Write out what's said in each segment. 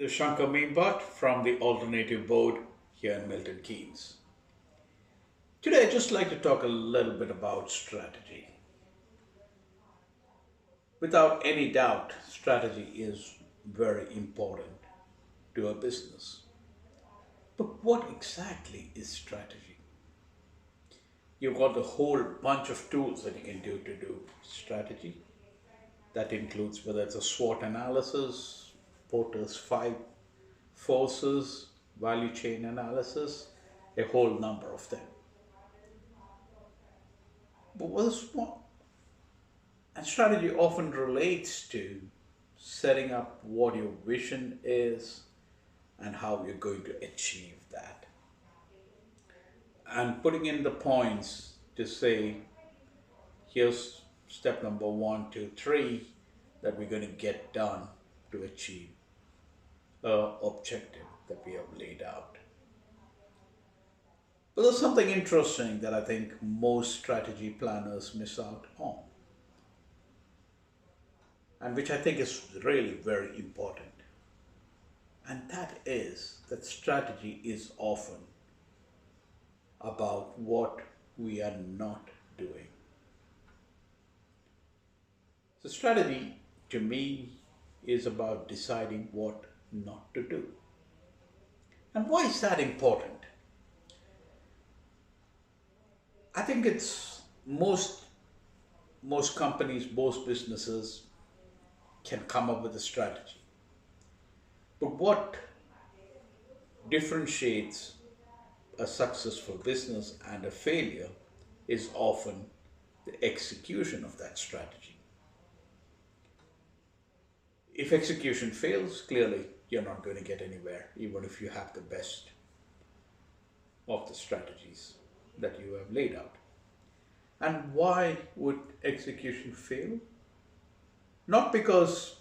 This is Shankar Meembat from the Alternative Board here in Milton Keynes. Today, I'd just like to talk a little bit about strategy. Without any doubt, strategy is very important to a business. But what exactly is strategy? You've got the whole bunch of tools that you can do to do strategy. That includes whether it's a SWOT analysis, Porter's five forces, value chain analysis, a whole number of them. But what is what? And strategy often relates to setting up what your vision is and how you're going to achieve that. And putting in the points to say, here's step number one, two, three that we're going to get done to achieve a objective that we have laid out. But there's something interesting that I think most strategy planners miss out on, and which I think is really very important. And that is that strategy is often about what we are not doing. So, strategy to me is about deciding what not to do. And why is that important? I think it's most companies, most businesses can come up with a strategy. But what differentiates a successful business and a failure is often the execution of that strategy. If execution fails, clearly you're not going to get anywhere, even if you have the best of the strategies that you have laid out. And why would execution fail? Not because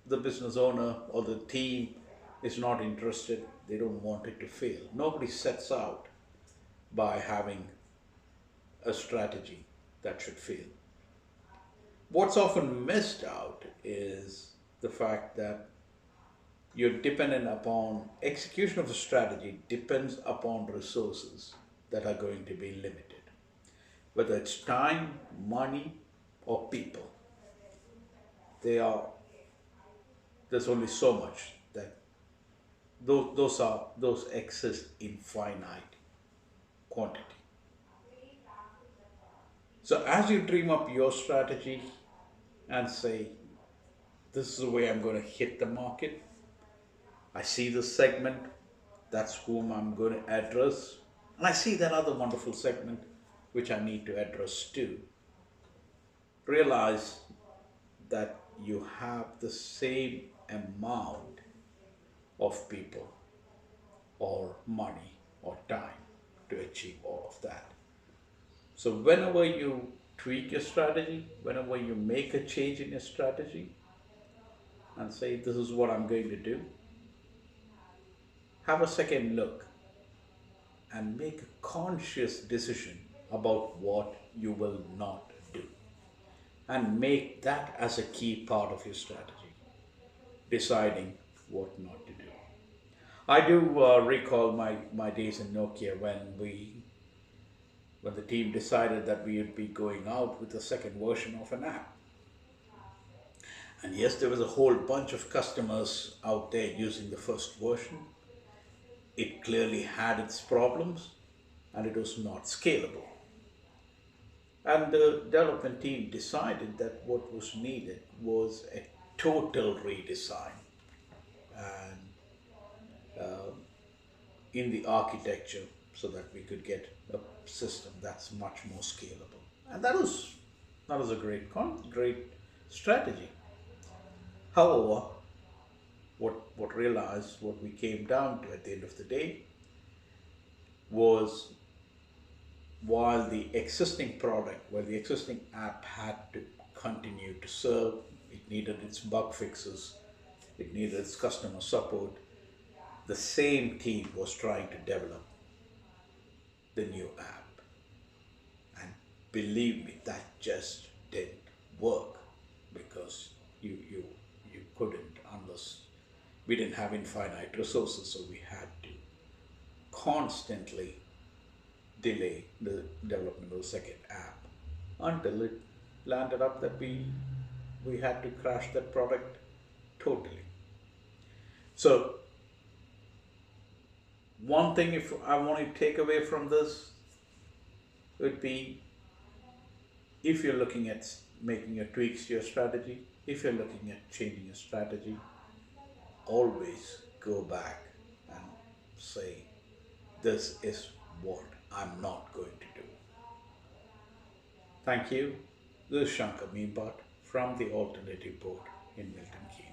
the business owner or the team is not interested, they don't want it to fail. Nobody sets out by having a strategy that should fail. What's often missed out is the fact that you're dependent upon execution of a strategy depends upon resources that are going to be limited, whether it's time, money, or people. They are there's only so much that those exist in finite quantity. So as you dream up your strategy and say, this is the way I'm going to hit the market, I see this segment, that's whom I'm going to address, and I see that other wonderful segment which I need to address too. Realize that you have the same amount of people or money or time to achieve all of that. So whenever you tweak your strategy, whenever you make a change in your strategy and say, this is what I'm going to do, have a second look and make a conscious decision about what you will not do. And make that as a key part of your strategy, deciding what not to do. I do recall my days in Nokia when the team decided that we would be going out with the second version of an app. And yes, there was a whole bunch of customers out there using the first version. It clearly had its problems and it was not scalable. And the development team decided that what was needed was a total redesign and in the architecture so that we could get a system that's much more scalable. And that was a great strategy. However, what we came down to at the end of the day was while the existing app had to continue to serve, it needed its bug fixes, it needed its customer support, the same team was trying to develop the new app. And believe me, that just didn't work because you couldn't unless We didn't have infinite resources, so we had to constantly delay the development of the second app until it landed up that we had to crash that product totally. So one thing, if I want to take away from this, would be, if you're looking at making a tweaks to your strategy, if you're looking at changing your strategy, always go back and say, this is what I'm not going to do. Thank you. This is Shankar Meembat from the Alternative Board in Milton Keynes.